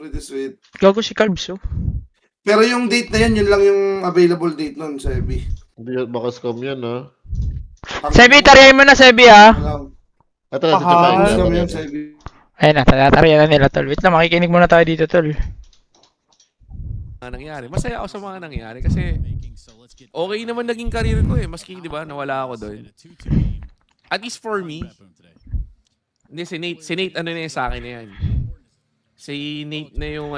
Pretty sweet. Gago si Calbs, oh. Pero yung date na yun lang yung available date nun, Sebi. Hindi, baka scam yan, ha? Sebi, tarihin mo na, Sebi, ha? Ito na, si Chapay. Ah. Scam yun, Sebi. Ayun na, tatarihan na nila, tol. Wait lang, makikinig muna tayo dito, tol. Nangyari. Masaya ako sa mga nangyari kasi okay naman naging career ko eh. Maski, di ba, nawala ako doon. At least for me, hindi, si Nate, ano na yun sa akin na yan. Si Nate na yung,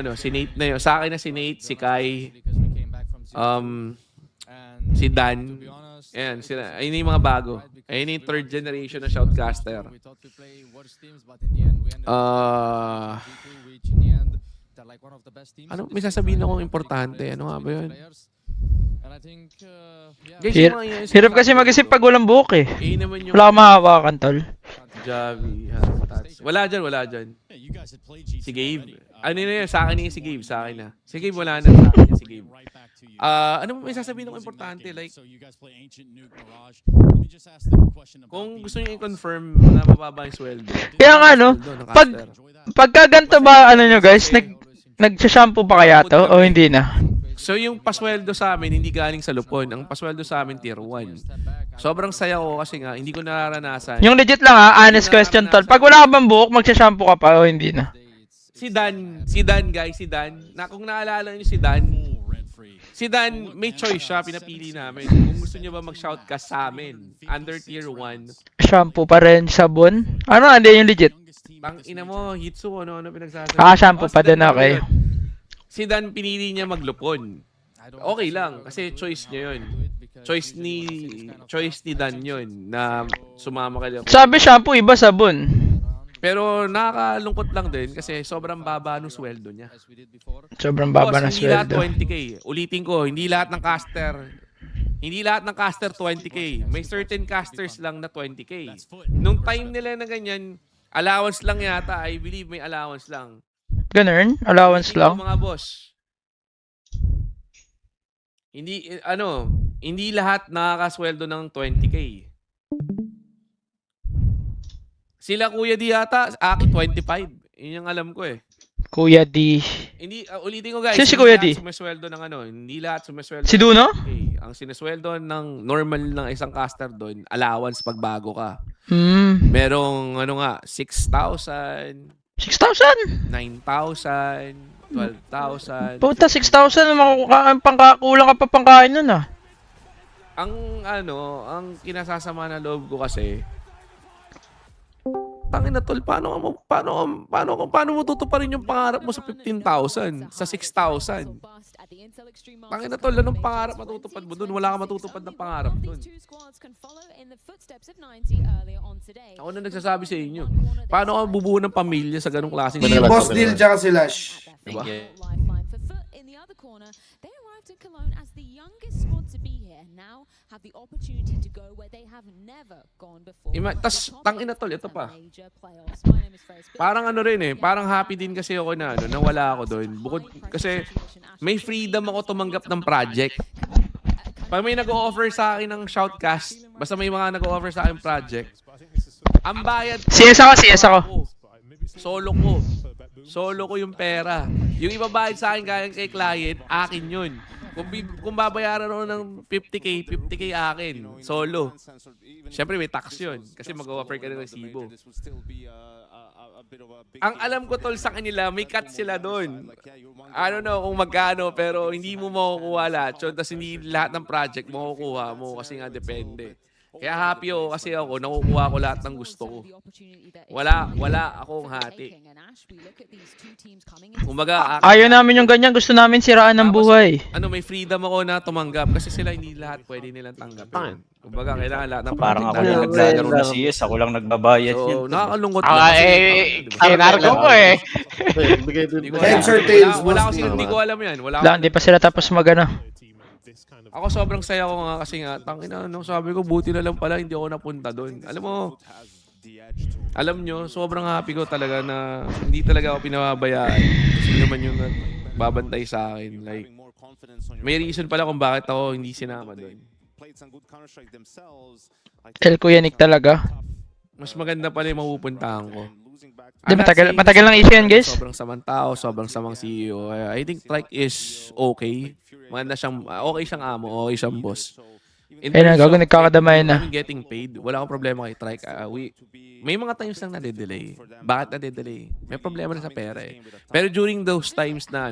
sa akin na si Nate, si Kai, si Dan, ayan, ayun yung mga bago. Ayun yung third generation na shoutcaster. Ano, may sasabihin akong importante. Ano nga ba yun? Guys, Hirap kasi mag-isip pag walang buhok, eh. naman yung Wala kang mahawakan, tol. Javi, wala dyan. Si Gabe. Ano na yun? Sa akin yung si Gabe. Sa akin na. Si Gabe, wala na. Sa akin yung si Gabe. Ano may sasabihin ako importante? Like, kung gusto nyo i-confirm na mababa yung sweldo. Kaya nga, no? Pagka ganito ba, ano nyo, guys? Nagsashampoo pa kaya to? O hindi na? So yung pasweldo sa amin, hindi galing sa Lupon. Ang pasweldo sa amin, tier 1. Sobrang saya ko kasi nga, hindi ko nararanasan. Yung legit lang, ha? Honest question, tol. Pag wala ka bang buhok, magsashampoo ka pa o hindi na? Si Dan, guys, kung naalala niyo si Dan, may choice siya, pinapili namin. Kung gusto niyo ba mag-shoutcast sa amin, under tier 1. Shampoo pa rin, sabon? Ano, hindi yung legit? Bang ina mo, Hitsu, ano pinagsasabi? Shampoo pa din, okay. Si Dan, pinili niya maglupon. Okay lang, kasi choice niya yun. Choice ni Dan yun, na sumama ka lang. Sabi shampoo, iba sabon. Pero nakakalungkot lang din kasi sobrang baba ng sweldo niya. Sobrang baba na Boss, hindi lahat sweldo. 20k. Ulitin ko, hindi lahat ng caster 20k. May certain casters lang na 20k. Nung time nila na ganyan, allowance lang yata. I believe may allowance lang. Ganun? Allowance lang? Mga boss. Hindi lahat nakakasweldo ng 20k. Sila Kuya D yata, akin 25. Yun yung alam ko eh. Kuya D. Hindi, ulitin ko guys. Sino si Kuya D? Sumasweldo ng hindi lahat sumasweldo. Si Duno? Okay. Ang sinasweldo ng normal ng isang caster doon, allowance pag bago ka. Merong 6,000, 6,000? 9,000, 12,000. Puta, 6,000 kulang ka pa pangkain nun, ah. Ang kinasasama na loob ko kasi, tangin na tol, paano mo tutuparin yung pangarap mo sa 15,000, sa 6,000? Tangin na tol, anong pangarap matutupad mo dun? Wala kang matutupad na pangarap dun. Ako na nagsasabi sa inyo. Paano ka bubuo ng pamilya sa ganong klaseng Si Boss Deal tsaka si Lash. Diba? They arrived in Cologne as the youngest squad to be here and now have the opportunity to go where they have never gone before. Tas tangin na tol, ito pa. Parang parang happy din kasi ako na nawala ako doon. Bukod kasi may freedom ako tumanggap ng project. Pag may nag-o-offer sa akin ng shoutcast, basta may mga nag-o-offer sa akin project, ang bayad ko, CS ako. Solo ko yung pera. Yung ibabayad sa akin kay client, akin yun. Kung babayaran ako ng 50k akin. Solo. Siyempre may tax yun. Kasi mag-offer ka ng resibo. Ang alam ko tol sa kanila, may cut sila doon. I don't know kung magkano, pero hindi mo makukuha lahat. Tapos hindi lahat ng project makukuha mo kasi nga depende. Kaya happy ako kasi ako, nakukuha ko lahat ng gusto ko. Wala akong hati. Kumbaga, Ayaw namin yung ganyan, gusto namin siraan ng buhay. may freedom ako na tumanggap kasi sila hindi lahat pwede nilang tanggapin. Kumbaga, kailangan lahat ng Parang ako project lang natin. naglalaro na CS, ako lang nagbabayad So, yan. nakakalungkot Kinargo ko, eh. Bigay din Hindi ko ba? Heads alam. or tails, Wala boss? kasi hindi ko alam yan. Wala, hindi pa sila tapos Ako sobrang saya ko nga kasi nga, tangina, sabi ko, buti na lang pala, hindi ako napunta doon. Alam nyo, sobrang happy ko talaga na hindi talaga ako pinababayaan. Kasi naman yung babantay sa akin. Like, may reason pala kung bakit ako hindi sinama doon. El Kuya Nick talaga. Mas maganda pala yung mapupuntahan ko. Di, I'm not matagal- saying matagal si lang issue yan, Trike guys. Sobrang samang tao, sobrang samang CEO. I think Trike is okay. Maganda siyang, okay siyang amo, okay siyang boss. In Ayun na, terms gago, of nagkakadamayan na. getting paid, wala akong problema kay Trike. May mga times lang nade-delay. Bakit nade-delay? May problema na sa pera eh. Pero during those times na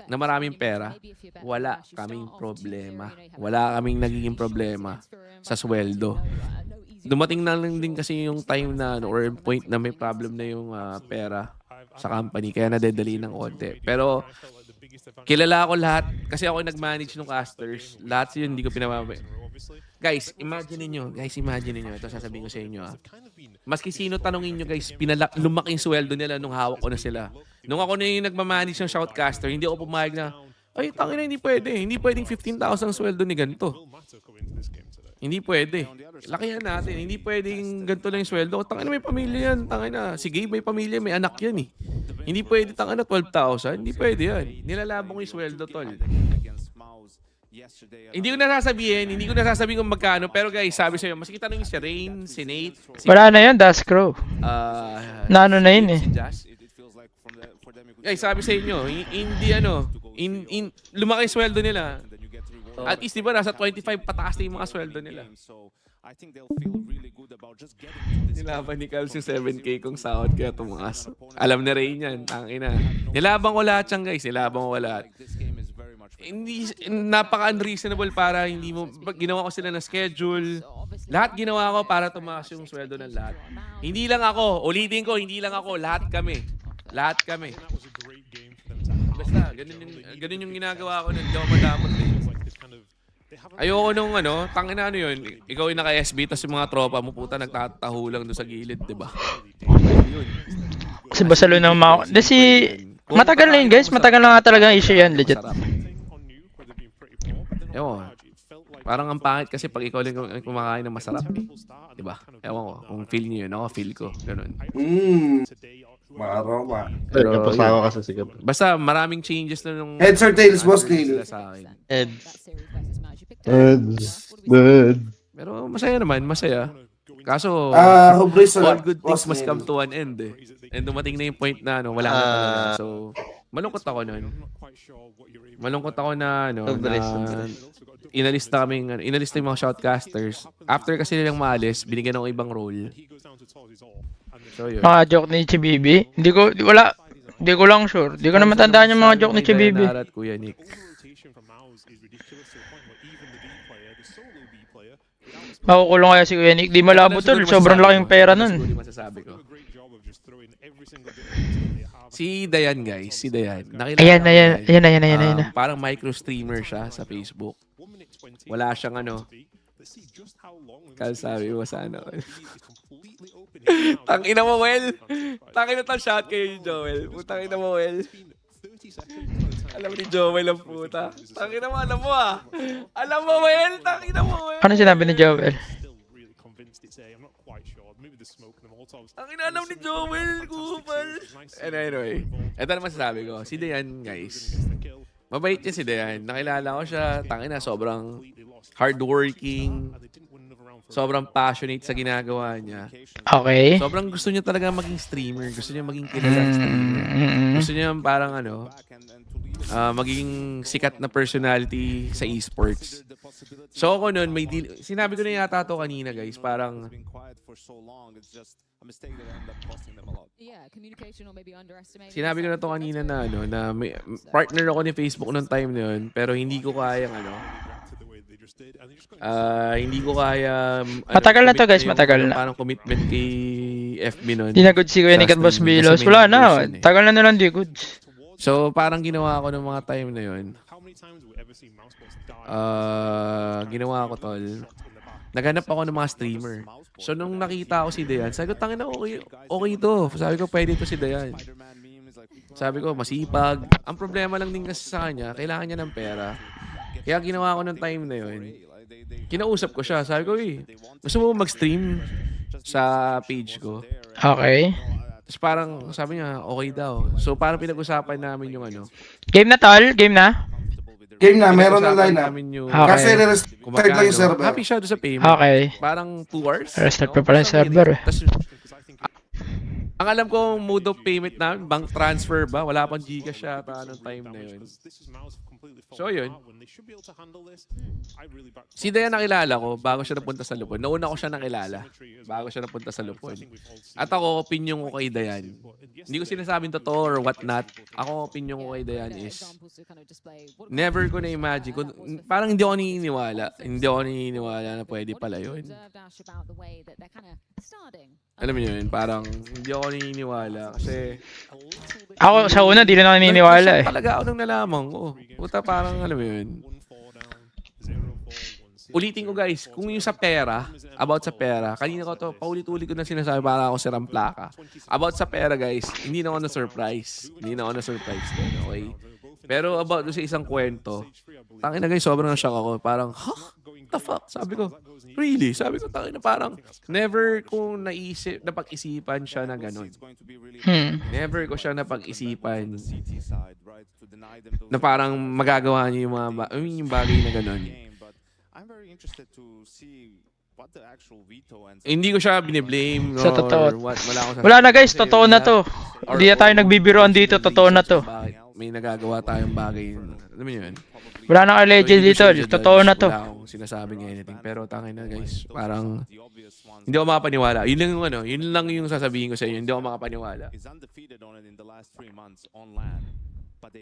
na maraming pera, wala kaming problema. Wala kaming nagiging problema sa sweldo. Dumating na lang din kasi yung time na or point na may problem na yung pera sa company kaya nadedali ng konti. Pero kilala ko lahat kasi ako yung nag-manage ng casters. Lahat yun hindi ko pinamamay. Guys, imagine niyo. Ito sasabihin ko sa inyo. Maski sino tanongin nyo guys, lumaking sweldo nila nung hawak ko na sila. Nung ako na yung nagmamanage ng shoutcaster, hindi ako pumayag na, ay, tangina, hindi pwede. Hindi pwedeng 15,000 sweldo ni ganito. Hindi pwede. Lakihan natin. Hindi pwedeng ganito lang yung sweldo. Tangina, may pamilya yan. Tangina, si Gabe may pamilya, may anak yan eh. Hindi pwede, tangina, 12,000. Hindi pwede yan. Nilalabong yung sweldo, tol. Hindi ko nasasabihin kung magkano. Pero guys, sabi sa'yo, maski tanongin si Rain, si Nate, si Wala na yun, Das Crow. Naano na yun eh. si Jazz. Guys, sabi sa inyo, lumaki yung sweldo nila. At least, di ba, nasa 25 pataas na yung mga sweldo nila. Nilaban ni Calves yung 7K kung sahod kaya tumaas. Alam na rin yan, tangina. Nilabang ko lahat yan, guys. Nilabang ko lahat. Hindi, napaka-unreasonable para hindi mo, ginawa ko sila na schedule. Lahat ginawa ko para tumaas yung sweldo ng lahat. Hindi lang ako, ulitin ko, hindi lang ako, lahat kami. Lahat kami. Basta, ganun yung ginagawa ko nun. Hindi ako madamot eh. Ayoko nung tangina yun. Ikaw yung naka-SB, tas yung mga tropa mo, puta, nagtataho lang doon sa gilid, diba? Yun. Si Basalo ng mga... Matagal na yun, guys. Matagal na nga talaga ang issue yan, legit. Ewan, parang ang pangit kasi pag ikaw lang kumakain ng masarap eh. Diba? Ewan ko, kung feel nyo yun, ako feel ko. Ganun. Maroma. Pero pasawa kasi si Gab. Basta maraming changes na nung... Heads or tails, boss, Neil? Sa akin. Pero masaya naman, masaya. Kaso, Hubris all good things must come to an end eh. And dumating na yung point na wala na talaga. So, malungkot ako nun. Malungkot ako na inalista yung mga shoutcasters. After kasi nilang maalis, binigyan ako ibang role. So, yun. Mga joke ni Chibibi. Hindi ko lang sure. Hindi ko na matandaan yung mga joke ni Chibibi. Narat, Kuya Nick. Makukulong kaya si Kuya Nick. Di malabo tol. Sobrang laking pera nun. Masasabi ko. Si Dayan, guys. Si Dayan. Ayan na. Parang micro-streamer siya sa Facebook. Wala siyang sabi mo sa Tangina mo, Well. Tangina tal shot kayo ni Joel. Tangina mo, Well. Alam ni Joel ang puta. Tangina mo, alam mo ah. Alam mo, Well. Tangina mo, Well. Ano sinabi ni Joel? Ang inalam ni Joel, kupal. Anyway, ito naman sasabi ko. Si Dayan, guys. Mabait niya si Dayan. Nakilala ko siya. Tangina, sobrang hardworking. Sobrang passionate sa ginagawa niya. Okay. Sobrang gusto niya talaga maging streamer. Gusto niya maging kilalang streamer. Gusto niya parang maging sikat na personality sa esports. So ako nun, sinabi ko na yata to kanina guys, parang sinabi ko na to kanina na may partner ako ni Facebook nung time na yun, pero hindi ko kayang hindi ko kaya matagal na to guys, matagal na. Parang commitment kay FB nun. Di na good si Kuya Nick at Boss Bilos. Wala na. Tagal na nilang di good. So parang ginawa ko ng mga time na yun. Ginawa ko tol. Naghanap ako ng mga streamer. So nung nakita ko si Dayan, sabi ko, tangin na okay to. Sabi ko, pwede to si Dayan. Sabi ko, masipag. Ang problema lang din kasi sa kanya, kailangan niya ng pera. Kaya ginawa ko ng time na yun. Kinausap ko siya. Sabi ko, gusto mo mag-stream sa page ko? Okay. Tapos parang sabi niya, okay daw. So parang pinag-usapan namin yung Game na tol? Game na? Game na, meron na lineup. Okay. Kasi re-restart lang yung server. Happy siya doon sa payment. Okay. Parang 2 hours. Restart pa pala yung server. Tapos Ang alam ko, mode of payment namin, bank transfer ba? Wala pang Gcash yata anong time na yun. So yun. Si Dayan nakilala ko bago siya napunta sa Lupon. Nauna ko siya nakilala bago siya napunta sa Lupon. At ako, opinion ko kay Dayan. Hindi ko sinasabing totoo or what not. Ako, opinion ko kay Dayan is never ko na-imagine. Parang hindi ako naniniwala. Hindi ako naniniwala na pwede pala yun. Alam mo yun, parang hindi ako naniniwala kasi Ako sa una, di rin ako naniniwala eh. talaga ako nang nalaman ko. Puta, parang alam mo yun. Ulitin ko guys, kung yung sa pera, about sa pera, kanina ko to, paulit-ulit ko na sinasabi para ako sirang plaka. About sa pera guys, hindi na ako na-surprise. Hindi na ako na-surprise din, okay? Pero about sa isang kwento, tangin na guys, sobrang na-shock ako. Parang, huh? The fuck? Sabi ko, really? Sabi ko, tangin na parang, never ko napag-isipan siya na ganun. Never ko siya napag-isipan na parang magagawa niya yung mga yung bagay na ganun. Hindi ko siya biniblame. Sa totoo. Wala Wala na guys, totoo na to. Hindi na tayo nagbibiroan dito, totoo na to. May nagagawa tayong bagay. Alam mo yun? Wala nang alleged dito, totoo na to. Wala akong sinasabing anything. Pero tangin na guys, parang hindi ako makapaniwala. Yun lang yung yun lang yung sasabihin ko sa inyo. Hindi ako makapaniwala.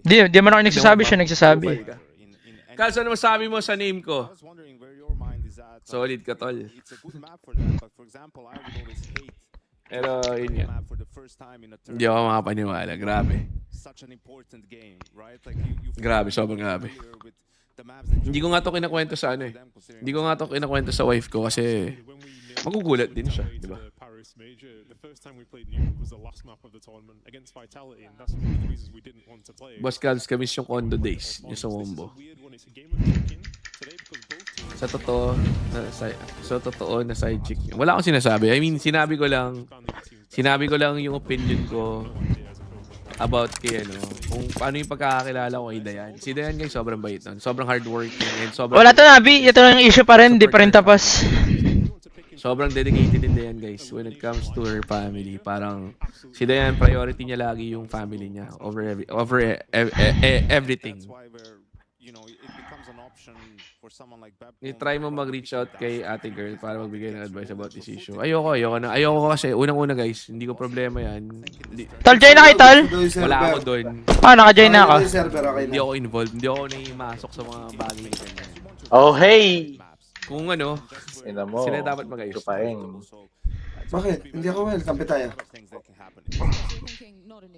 Di man ako nagsasabi, siya nagsasabi. Kasi ano masabi mo sa name ko? Solid ka, tol. Pero yun yan. Hindi ako makapaniwala. Grabe. Grabe, sobrang grabe. Hindi ko nga to kinakwento sa ano eh. Hindi ko nga to kinakwento sa wife ko kasi magugulat din siya, di ba? Boss Calves, kamis yung condo days niya sa Wombo. Sa totoo na side chick. Wala akong sinasabi. I mean, sinabi ko lang yung opinion ko about kay kung paano yung pagkakakilala ko kay Dayan. Si Dayan guys, sobrang bait nun. Sobrang hardworking and sobrang... Wala to Nabi, ito lang yung issue pa rin, di pa rin tapos. Sobrang dedicated din Dayan guys when it comes to her family. Parang si Dayan, priority niya lagi yung family niya over everything. I-try mo mag-reach out kay ate girl para magbigay ng advice about this issue. Ayoko kasi unang-una guys, hindi ko problema yan. Tol, join na kayo, tol. Wala ako doon. Naka-join na ako. Hindi ako involved. Hindi ako naimasok sa mga bagay na ganyan. Oh, hey! Kung Ina mo. sila dapat mag-ayos. Lupain. Bakit? Hindi ako well. Kampi tayo.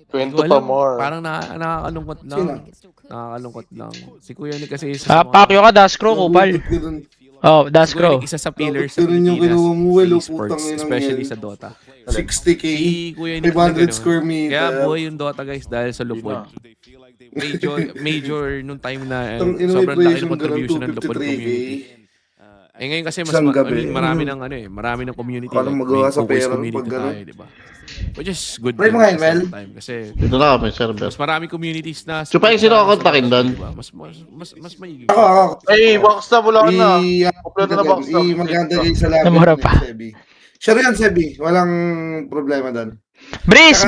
Kwento pa more. Parang nakakalungkot lang. Sino? Nakakalungkot lang. Si Kuya Nick kasi isa Pakyo ka, Daskro, kupal. Oh, Daskro. Isa sa pillars sa Ganun yung Pilipinas kinuha mo, well, esports, putang inang especially yan. sa Dota. 60k, Si Kuya Nick 500 square meter. Kaya buhay yung Dota guys dahil sa Lupon. Major nung time na Sobrang sobrang laki ng contribution ng Lupon 253k. community. Ngayon kasi Isang gabi. marami ng community. Paano magawa sa focus pera community pag ganun? tayo, di ba? Which is good. Try mo din nga, at the same Mel. time kasi Dito na kami, server. mas maraming communities na So, paano sino kakontakin doon? Diba? Mas maiging. Ako. Hey, box na, wala na. Kompleto na box na. Maganda kayo sa laban. Namura pa. Sebi. Sure yan, Sebi. Walang problema doon. Breeze,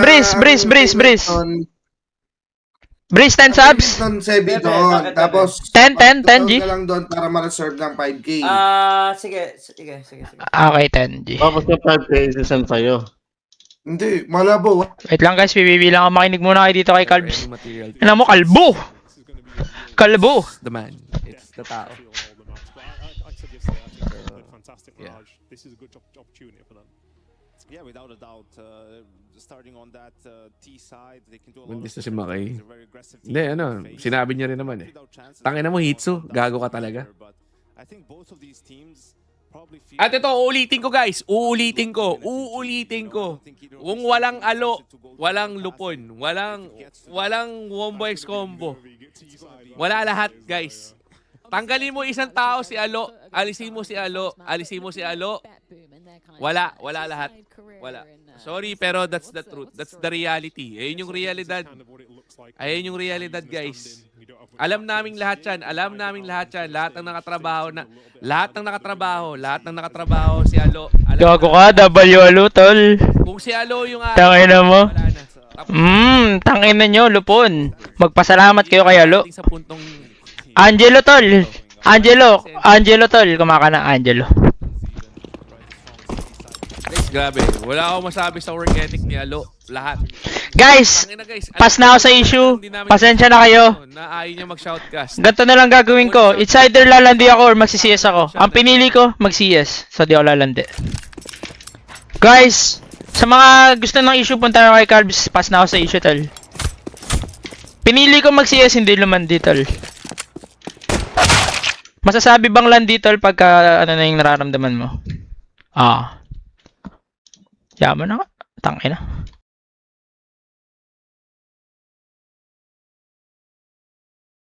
Breeze, 10 subs. Doon, Sebi, Bebe, doon. bakit, Tapos, 10, 10, 10, G. ka lang doon para ma-reserve ng 5k. Sige. Okay, 10, G. Tapos yung 5k isasend sa'yo. Hindi, malabo. Wait lang guys, bibilang ako. Makinig muna kayo dito kay Calbs. Material. Ano mo, kalbo! Kalbo! The man. It's the tao. Yeah. This is a good opportunity for them. Yeah, without a doubt, starting on that T side, they can do a lot Buntis na of si Makay. things. They're very aggressive team. Hindi, sinabi niya rin naman eh. Tangina mo, Hitsu. Gago ka talaga. I think both of these teams probably feel At ito, uulitin ko guys. Uulitin ko. Kung walang alo, walang lupon, walang Wombo X combo. Wala lahat guys. Tanggalin mo isang tao si Alo, alisin mo si Alo, Wala lahat. Wala. Sorry, pero that's the truth. That's the reality. Ayun yung realidad. Ayun yung realidad, guys. Alam naming lahat yan. Alam naming lahat yan. Lahat ng nakatrabaho si Alo. Gago ka, W Alo, tol. Kung si Alo yung Tangina mo. wala na. Tapos, Tangina nyo, lupon. Magpasalamat kayo kay Alo. sa puntong Angelo, tol. Angelo, tol. Kumaka na, Angelo. guys, grabe. Wala akong masabi sa work ethic ni Alo. Lahat. Guys, Tangina, guys. pas na ako sa issue. Pasensya na kayo. Na ayaw niya mag-shoutcast. Ganito na lang gagawin ko. It's either lalandi ako or magsi-CS ako. Ang pinili ko, mag-CS. So, di ako lalandi. Guys, sa mga gusto ng issue, punta na kay Calbs. Pas na ako sa issue, tol. Pinili ko mag-CS, hindi lumandi, tol. Masasabi bang landi, tol, pagka ano na yung nararamdaman mo? Yaman na nga. Tangina.